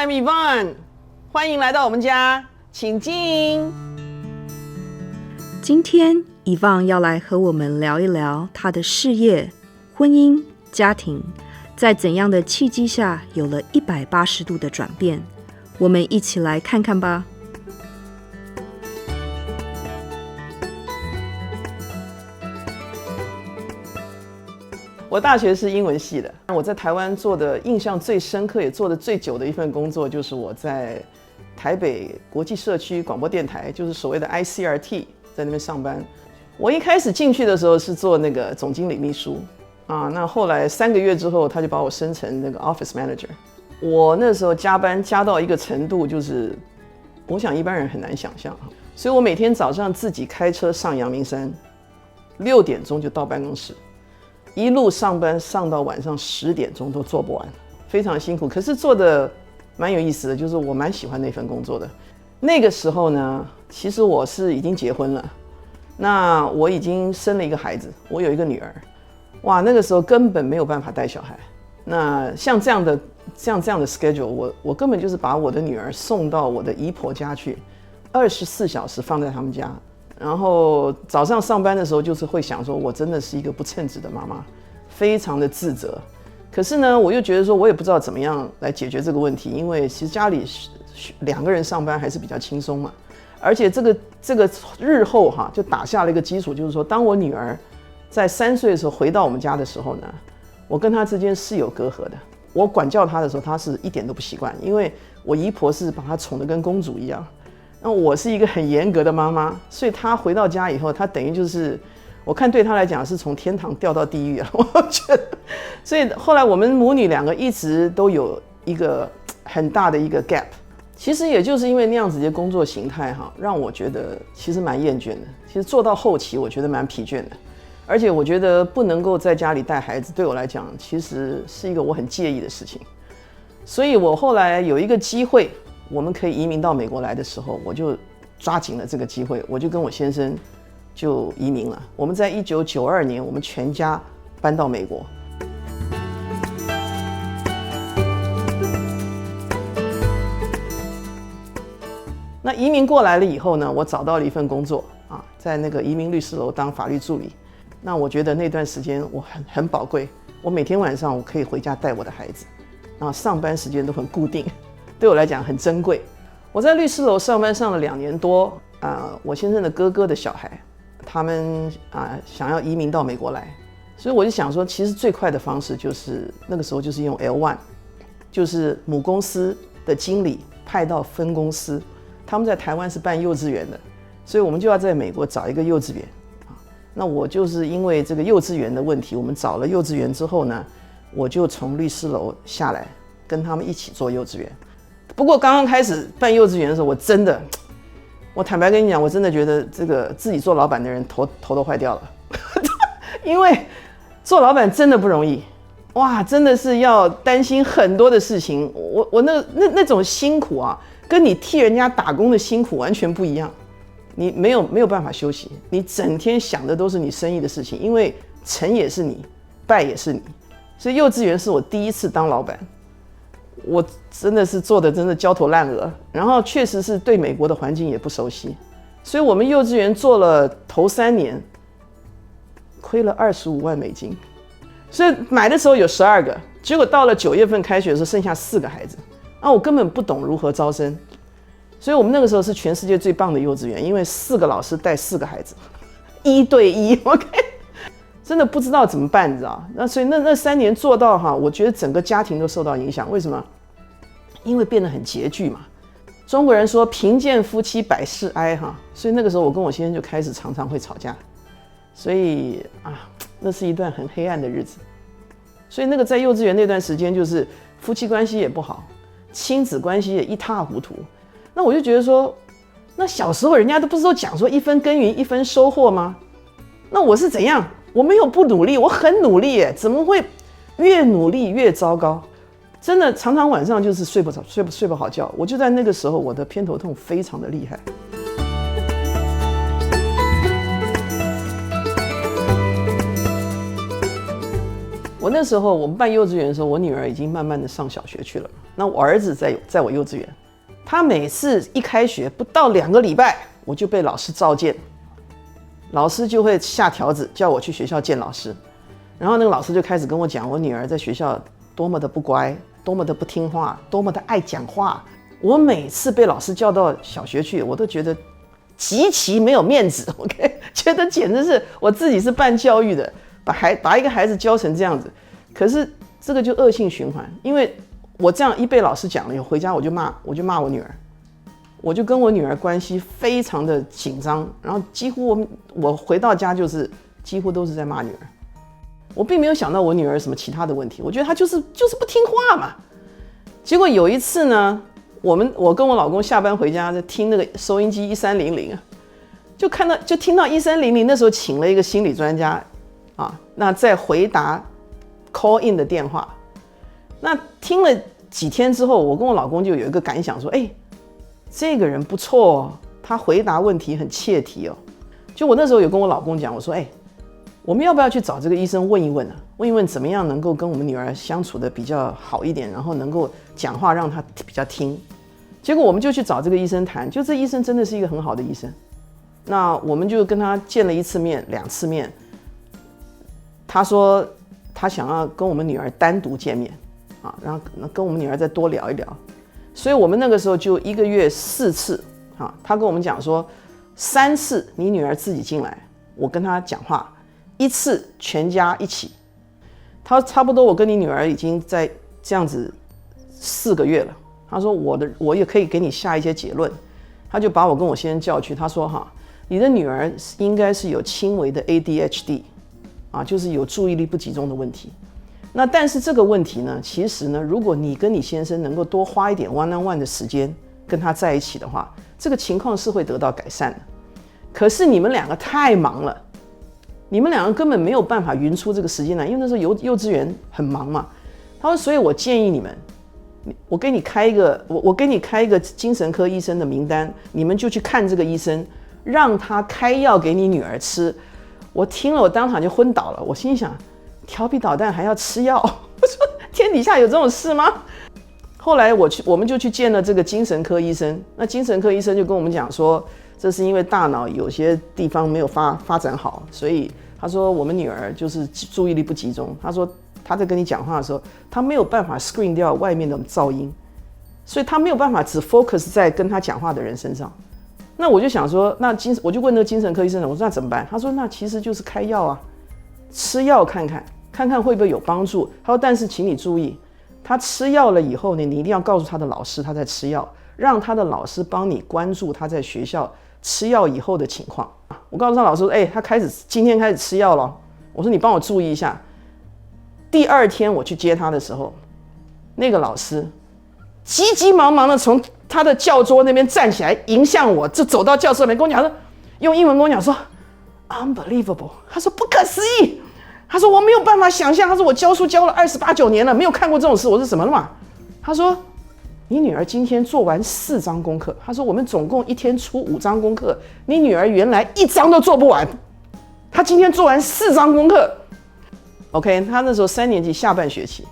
I'm Yvonne， 欢迎来到我们家，请进。今天Yvonne要来和我们聊一聊她的事业、婚姻、家庭，在怎样的契机下有了180度的转变，我们一起来看看吧。我大学是英文系的，我在台湾做的印象最深刻也做的最久的一份工作，就是我在台北国际社区广播电台，就是所谓的 ICRT， 在那边上班。我一开始进去的时候是做那个总经理秘书啊，那后来3个月之后，他就把我升成那个 Office Manager。我那时候加班加到一个程度，就是我想一般人很难想象，所以我每天早上自己开车上阳明山，6点钟就到办公室。一路上班上到晚上10点钟都做不完，非常辛苦。可是做的蛮有意思的，就是我蛮喜欢那份工作的。那个时候呢，其实我是已经结婚了，那我已经生了一个孩子，我有一个女儿。哇，那个时候根本没有办法带小孩。那像这样的 schedule， 我根本就是把我的女儿送到我的姨婆家去，24小时放在他们家。然后早上上班的时候，就是会想说，我真的是一个不称职的妈妈，非常的自责。可是呢，我又觉得说，我也不知道怎么样来解决这个问题，因为其实家里2个人上班还是比较轻松嘛。而且这个日后就打下了一个基础，就是说，当我女儿在3岁的时候回到我们家的时候呢，我跟她之间是有隔阂的。我管教她的时候，她是一点都不习惯，因为我姨婆是把她宠得跟公主一样。那我是一个很严格的妈妈，所以她回到家以后，她等于就是，我看对她来讲是从天堂掉到地狱了。我觉得，所以后来我们母女2个一直都有一个很大的一个 gap。其实也就是因为那样子的工作形态让我觉得其实蛮厌倦的。其实做到后期，我觉得蛮疲倦的，而且我觉得不能够在家里带孩子，对我来讲其实是一个我很介意的事情。所以我后来有一个机会，我们可以移民到美国来的时候，我就抓紧了这个机会，我就跟我先生就移民了。我们在1992年，我们全家搬到美国。那移民过来了以后呢，我找到了一份工作在那个移民律师楼当法律助理。那我觉得那段时间我很宝贵，我每天晚上我可以回家带我的孩子，然后上班时间都很固定。对我来讲很珍贵。我在律师楼上班上了2年多，我先生的哥哥的小孩，他们想要移民到美国来，所以我就想说，其实最快的方式就是那个时候就是用 L1， 就是母公司的经理派到分公司，他们在台湾是办幼稚园的，所以我们就要在美国找一个幼稚园。那我就是因为这个幼稚园的问题，我们找了幼稚园之后呢，我就从律师楼下来，跟他们一起做幼稚园。不过刚刚开始办幼稚园的时候，我坦白跟你讲，我真的觉得这个自己做老板的人头都坏掉了，因为做老板真的不容易，哇，真的是要担心很多的事情。我那种辛苦跟你替人家打工的辛苦完全不一样。你没有办法休息，你整天想的都是你生意的事情，因为成也是你，败也是你。所以幼稚园是我第一次当老板。我真的是做的真的焦头烂额，然后确实是对美国的环境也不熟悉，所以我们幼稚园做了头3年，亏了25万美金，所以买的时候有12个，结果到了9月份开学的时候剩下4个孩子，我根本不懂如何招生，所以我们那个时候是全世界最棒的幼稚园，因为4个老师带4个孩子，1对1 ，OK。真的不知道怎么办，你知道？那所以那3年做到我觉得整个家庭都受到影响。为什么？因为变得很拮据嘛。中国人说贫贱夫妻百事哀所以那个时候我跟我先生就开始常常会吵架，所以那是一段很黑暗的日子。所以那个在幼稚园那段时间，就是夫妻关系也不好，亲子关系也一塌糊涂。那我就觉得说，那小时候人家都不是都讲说1分耕耘1分收获吗？那我是怎样？我没有不努力，我很努力耶，怎么会越努力越糟糕？真的常常晚上就是睡不好觉。我就在那个时候，我的偏头痛非常的厉害。我那时候我们办幼稚园的时候，我女儿已经慢慢的上小学去了。那我儿子在我幼稚园，他每次一开学不到2个礼拜，我就被老师召见，老师就会下条子叫我去学校见老师。然后那个老师就开始跟我讲我女儿在学校多么的不乖，多么的不听话，多么的爱讲话。我每次被老师叫到小学去，我都觉得极其没有面子。OK， 觉得简直是我自己是办教育的，把一个孩子教成这样子。可是这个就恶性循环，因为我这样一被老师讲了以后，回家我就骂我女儿，我就跟我女儿关系非常的紧张，然后几乎我回到家就是几乎都是在骂女儿。我并没有想到我女儿什么其他的问题，我觉得她就是不听话嘛。结果有一次呢，我跟我老公下班回家在听那个收音机1300啊，就听到1300那时候请了一个心理专家啊，那在回答 call in 的电话。那听了几天之后，我跟我老公就有一个感想说，这个人不错哦，他回答问题很切题哦。就我那时候有跟我老公讲，我说我们要不要去找这个医生问一问啊？问一问怎么样能够跟我们女儿相处的比较好一点，然后能够讲话让她比较听。结果我们就去找这个医生谈，就这医生真的是一个很好的医生。那我们就跟他见了1次面、2次面。他说他想要跟我们女儿单独见面啊，然后跟我们女儿再多聊一聊。所以我们那个时候就1个月4次啊。他跟我们讲说，3次你女儿自己进来，我跟她讲话，1次全家一起。他说差不多我跟你女儿已经在这样子4个月了。他说我也可以给你下一些结论。他就把我跟我先生叫去，他说你的女儿应该是有轻微的 ADHD 啊，就是有注意力不集中的问题。那但是这个问题呢，其实呢，如果你跟你先生能够多花一点 one-on-one 的时间跟他在一起的话，这个情况是会得到改善的。可是你们2个太忙了，你们2个根本没有办法匀出这个时间来，因为那时候幼稚园很忙嘛。他说，所以我建议你们，我给你开一个精神科医生的名单，你们就去看这个医生，让他开药给你女儿吃。我听了，我当场就昏倒了。我心想，调皮捣蛋还要吃药？我说天底下有这种事吗？后来我们就去见了这个精神科医生。那精神科医生就跟我们讲说，这是因为大脑有些地方没有发展好，所以他说我们女儿就是注意力不集中。他说他在跟你讲话的时候，他没有办法 screen 掉外面的噪音，所以他没有办法只 focus 在跟他讲话的人身上。那我就想说，我就问那个精神科医生，我说那怎么办？他说那其实就是开药啊，吃药看看会不会有帮助。他说但是请你注意，他吃药了以后呢，你一定要告诉他的老师他在吃药，让他的老师帮你关注他在学校吃药以后的情况。我告诉他老师，他今天开始吃药了。我说你帮我注意一下。第2天我去接他的时候，那个老师急急忙忙的从他的教桌那边站起来，迎向我，就走到教室里面跟我讲说，用英文跟我讲说 unbelievable， 他说不可思议，他说我没有办法想象，他说我教书教了28、9年了，没有看过这种事。我说什么了嘛？他说你女儿今天做完4张功课，他说我们总共1天出5张功课，你女儿原来1张都做不完，她今天做完4张功课。OK， 他那时候3年级下半学期，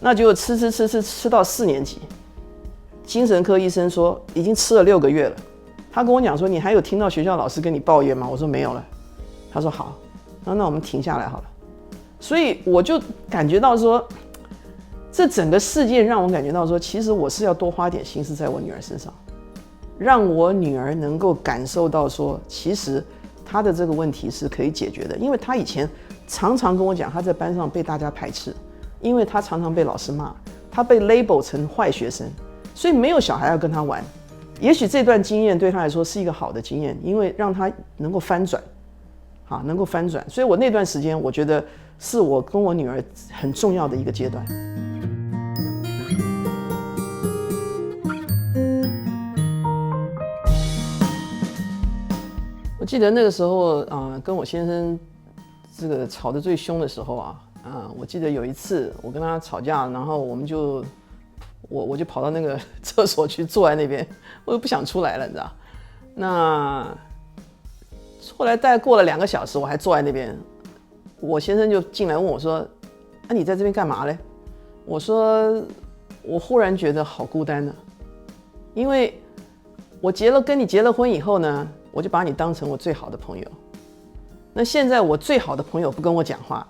那就吃到4年级。精神科医生说已经吃了6个月了。他跟我讲说，你还有听到学校老师跟你抱怨吗？我说没有了。他说好，那我们停下来好了。所以我就感觉到说，这整个事件让我感觉到说，其实我是要多花点心思在我女儿身上，让我女儿能够感受到说，其实她的这个问题是可以解决的。因为她以前常常跟我讲，她在班上被大家排斥，因为她常常被老师骂，她被 label 成坏学生，所以没有小孩要跟她玩。也许这段经验对她来说是一个好的经验，因为让她能够翻转，能够翻转。所以我那段时间，我觉得是我跟我女儿很重要的一个阶段。我记得那个时候跟我先生这个吵得最凶的时候我记得有一次我跟他吵架，然后我就跑到那个厕所去坐在那边，我又不想出来了，你知道。那后来大概过了2个小时，我还坐在那边，我先生就进来问我说：“你在这边干嘛嘞？我说我忽然觉得好孤单呢，因为我跟你结了婚以后呢，我就把你当成我最好的朋友。那现在我最好的朋友不跟我讲话，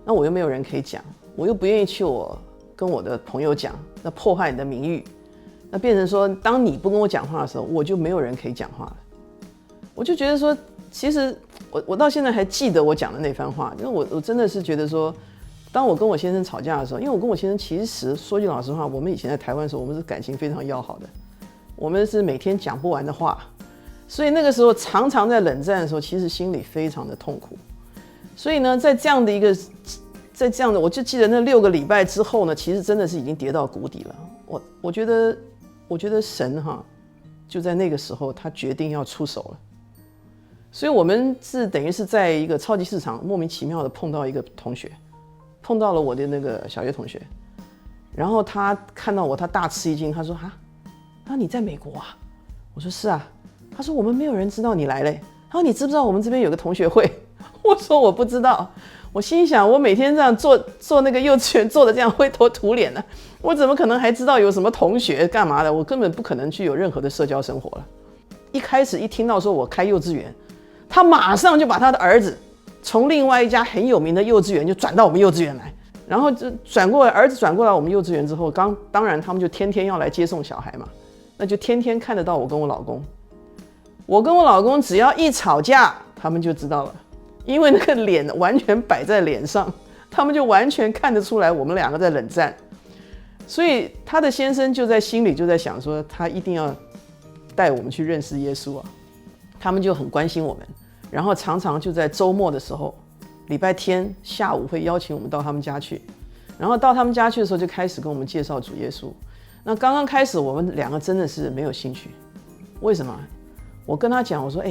那我又没有人可以讲，我又不愿意去跟我的朋友讲，那破坏你的名誉，那变成说当你不跟我讲话的时候，我就没有人可以讲话了。我就觉得说，其实我到现在还记得我讲的那番话，因为我真的是觉得说，当我跟我先生吵架的时候，因为我跟我先生其实说句老实话，我们以前在台湾的时候，我们是感情非常要好的，我们是每天讲不完的话，所以那个时候常常在冷战的时候，其实心里非常的痛苦。所以呢，在这样的，我就记得那6个礼拜之后呢，其实真的是已经跌到谷底了。我觉得神就在那个时候，他决定要出手了。所以我们是等于是在一个超级市场莫名其妙的碰到一个同学，碰到了我的那个小学同学，然后他看到我，他大吃一惊，他说你在美国啊？我说是啊。他说我们没有人知道你来嘞。他说你知不知道我们这边有个同学会？我说我不知道。我心想，我每天这样做那个幼稚园做的这样灰头土脸的，我怎么可能还知道有什么同学干嘛的？我根本不可能去有任何的社交生活了。一开始一听到说我开幼稚园，他马上就把他的儿子从另外一家很有名的幼稚园就转到我们幼稚园来，然后就儿子转过来我们幼稚园之后，当然他们就天天要来接送小孩嘛，那就天天看得到我跟我老公。我跟我老公只要一吵架，他们就知道了。因为那个脸完全摆在脸上，他们就完全看得出来我们两个在冷战。所以他的先生就在心里就在想说，他一定要带我们去认识耶稣啊。他们就很关心我们，然后常常就在周末的时候，礼拜天下午会邀请我们到他们家去，然后到他们家去的时候就开始跟我们介绍主耶稣。那刚刚开始我们两个真的是没有兴趣，为什么？我跟他讲，我说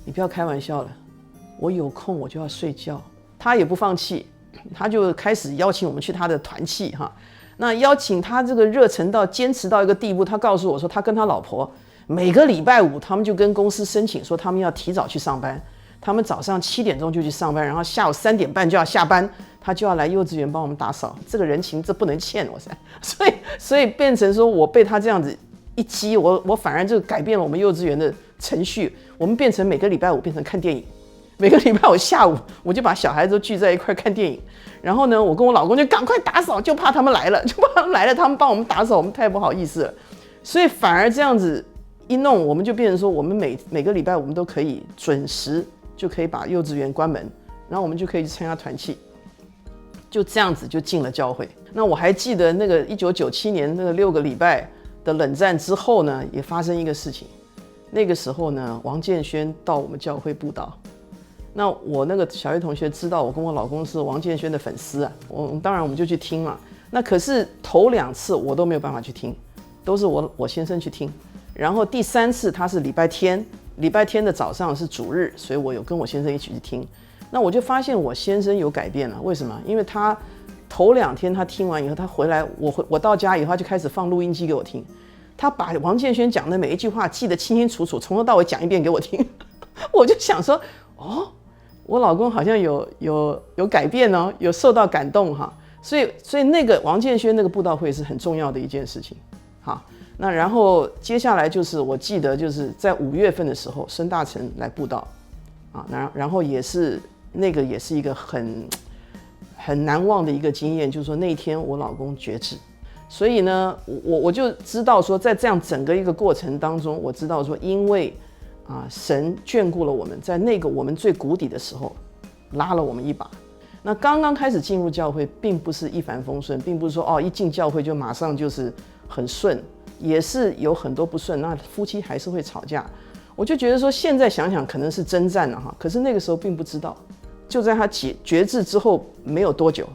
你不要开玩笑了，我有空我就要睡觉。他也不放弃，他就开始邀请我们去他的团契那邀请他这个热忱到坚持到一个地步，他告诉我说，他跟他老婆每个礼拜5，他们就跟公司申请说，他们要提早去上班。他们早上7点钟就去上班，然后下午3点半就要下班，他就要来幼稚园帮我们打扫。这个人情这不能欠，所以变成说我被他这样子一激，我反而就改变了我们幼稚园的程序。我们变成每个礼拜5变成看电影。每个礼拜5下午，我就把小孩子都聚在一块看电影，然后呢，我跟我老公就赶快打扫，就怕他们来了，他们帮我们打扫，我们太不好意思了，所以反而这样子一弄，我们就变成说，我们每个礼拜我们都可以准时就可以把幼稚园关门，然后我们就可以去参加团契，就这样子就进了教会。那我还记得那个1997年那个6个礼拜的冷战之后呢，也发生一个事情，那个时候呢，王建轩到我们教会布道。那我那个小学同学知道我跟我老公是王建轩的粉丝啊，当然我们就去听嘛。那可是头2次我都没有办法去听，都是我先生去听。然后第3次他是礼拜天的早上是主日，所以我有跟我先生一起去听。那我就发现我先生有改变了，为什么？因为他头2天他听完以后，他回来我到家以后他就开始放录音机给我听，他把王建轩讲的每一句话记得清清楚楚，从头到尾讲一遍给我听。我就想说，我老公好像有改变哦，有受到感动所以那个王建轩那个布道会是很重要的一件事情。好，那然后接下来就是我记得就是在5月份的时候，孙大成来布道然后也是一个很难忘的一个经验，就是说那天我老公绝志，所以呢我就知道说，在这样整个一个过程当中，我知道说因为神眷顾了我们，在那个我们最谷底的时候拉了我们一把。那刚刚开始进入教会并不是一帆风顺，并不是说一进教会就马上就是很顺，也是有很多不顺，那夫妻还是会吵架。我就觉得说现在想想可能是征战了可是那个时候并不知道。就在他决志之后没有多久，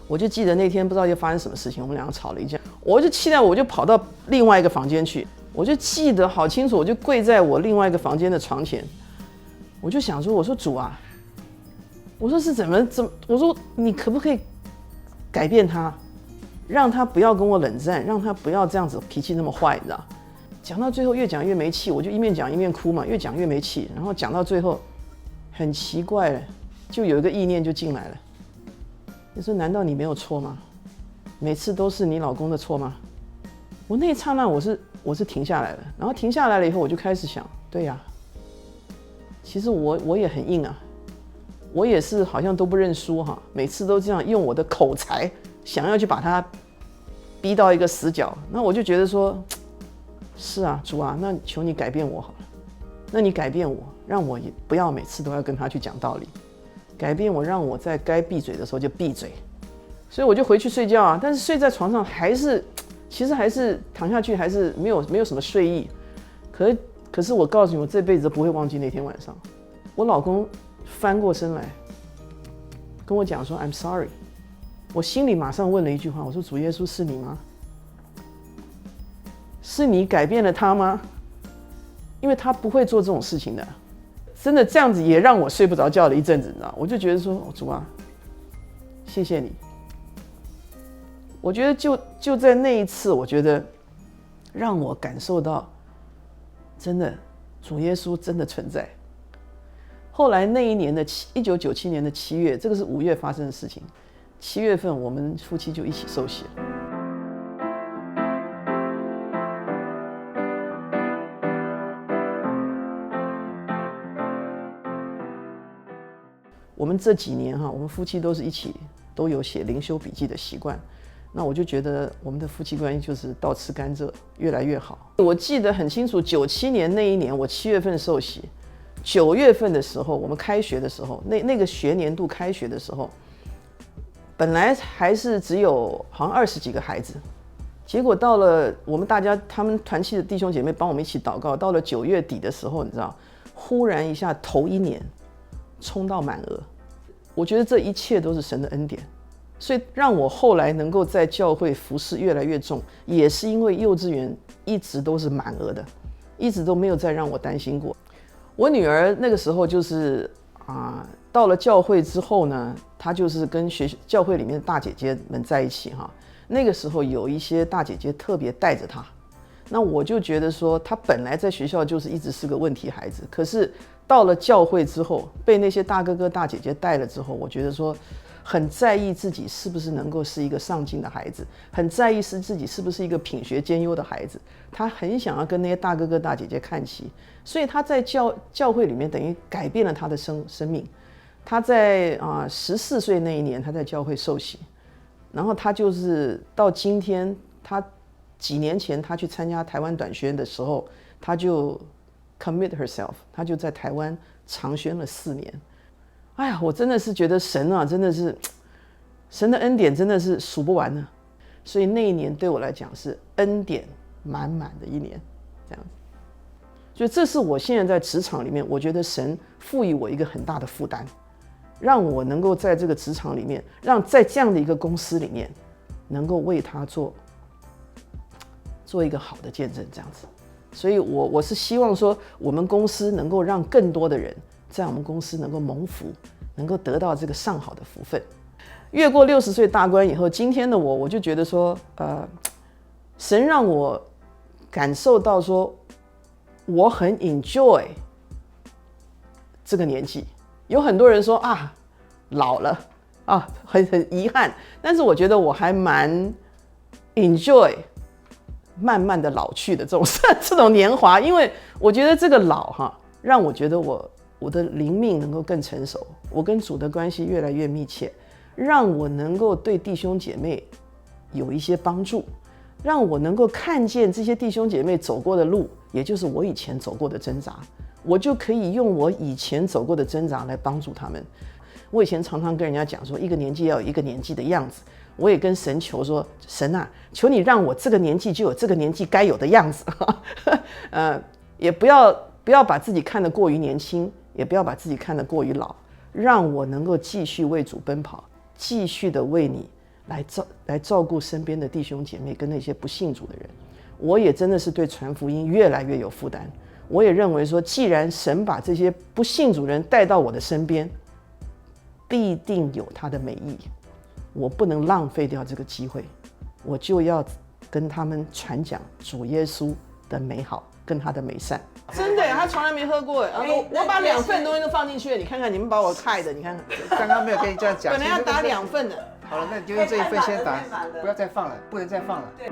我就记得那天不知道又发生什么事情，我们两个吵了一架，我就气到我就跑到另外一个房间去，我就记得好清楚，我就跪在我另外一个房间的床前，我就想说，我说主啊，我说是怎么，我说你可不可以改变他，让他不要跟我冷战，让他不要这样子脾气那么坏，你知道？讲到最后越讲越没气，我就一面讲一面哭嘛，越讲越没气，然后讲到最后很奇怪了，就有一个意念就进来了，你说难道你没有错吗？每次都是你老公的错吗？我那一刹那我是停下来了，然后停下来了以后，我就开始想，对呀，其实我也很硬啊，我也是好像都不认输哈，每次都这样用我的口才想要去把他逼到一个死角。那我就觉得说，是啊，主啊，那求你改变我好了，那你改变我，让我也不要每次都要跟他去讲道理，改变我，让我在该闭嘴的时候就闭嘴。所以我就回去睡觉啊，但是睡在床上其实还是躺下去，还是没有什么睡意。可是我告诉你，我这辈子都不会忘记那天晚上，我老公翻过身来跟我讲说 I'm sorry， 我心里马上问了一句话，我说主耶稣是你吗？是你改变了他吗？因为他不会做这种事情的，真的这样子也让我睡不着觉了一阵子，你知道，我就觉得说主啊，谢谢你。我觉得就在那一次，我觉得让我感受到，真的主耶稣真的存在。后来那一年的1997年的7月，这个是5月发生的事情，7月份我们夫妻就一起受洗了。我们这几年哈，我们夫妻都是一起都有写灵修笔记的习惯。那我就觉得我们的夫妻关系就是倒吃甘蔗，越来越好。我记得很清楚，97年那一年，我7月份受洗，9月份的时候，我们开学的时候，那个学年度开学的时候，本来还是只有好像20几个孩子，结果到了我们大家他们团契的弟兄姐妹帮我们一起祷告，到了9月底的时候，你知道，忽然一下头一年冲到满额。我觉得这一切都是神的恩典。所以让我后来能够在教会服事越来越重，也是因为幼稚园一直都是满额的，一直都没有再让我担心过。我女儿那个时候就是到了教会之后呢，她就是跟教会里面的大姐姐们在一起哈。那个时候有一些大姐姐特别带着她，那我就觉得说，她本来在学校就是一直是个问题孩子，可是到了教会之后，被那些大哥哥大姐姐带了之后，我觉得说，很在意自己是不是能够是一个上进的孩子，很在意自己是不是一个品学兼优的孩子。他很想要跟那些大哥哥大姐姐看齐，所以他在教会里面等于改变了他的生命。他在14岁那一年，他在教会受洗，然后他就是到今天，他几年前他去参加台湾短宣的时候，他就 commit herself， 他就在台湾长宣了4年。哎呀，我真的是觉得神啊，真的是神的恩典真的是数不完呢。所以那一年对我来讲是恩典满满的一年，这样子。所以这是我现在在职场里面，我觉得神赋予我一个很大的负担，让我能够在这个职场里面，让在这样的一个公司里面，能够为他做一个好的见证，这样子。所以我是希望说，我们公司能够让更多的人在我们公司能够蒙福，能够得到这个上好的福分。越过60岁大关以后，今天的我就觉得说，神让我感受到说，我很 enjoy 这个年纪。有很多人说老了很遗憾，但是我觉得我还蛮 enjoy 慢慢的老去的这种年华，因为我觉得这个老让我觉得我的灵命能够更成熟，我跟主的关系越来越密切，让我能够对弟兄姐妹有一些帮助，让我能够看见这些弟兄姐妹走过的路，也就是我以前走过的挣扎，我就可以用我以前走过的挣扎来帮助他们。我以前常常跟人家讲说，一个年纪要有一个年纪的样子，我也跟神求说，神啊，求你让我这个年纪就有这个年纪该有的样子也不要把自己看得过于年轻，也不要把自己看得过于老，让我能够继续为主奔跑，继续的为你来照顾身边的弟兄姐妹跟那些不信主的人。我也真的是对传福音越来越有负担。我也认为说，既然神把这些不信主人带到我的身边，必定有他的美意，我不能浪费掉这个机会，我就要跟他们传讲主耶稣的美好跟他的美善。真的，他从来没喝过。我把2份东西都放进去了，你看看你们把我害的，你看看。刚刚没有跟你这样讲。本来要打2份的。好了，那你就用这一份先打太满了，不要再放了，不能再放了。对。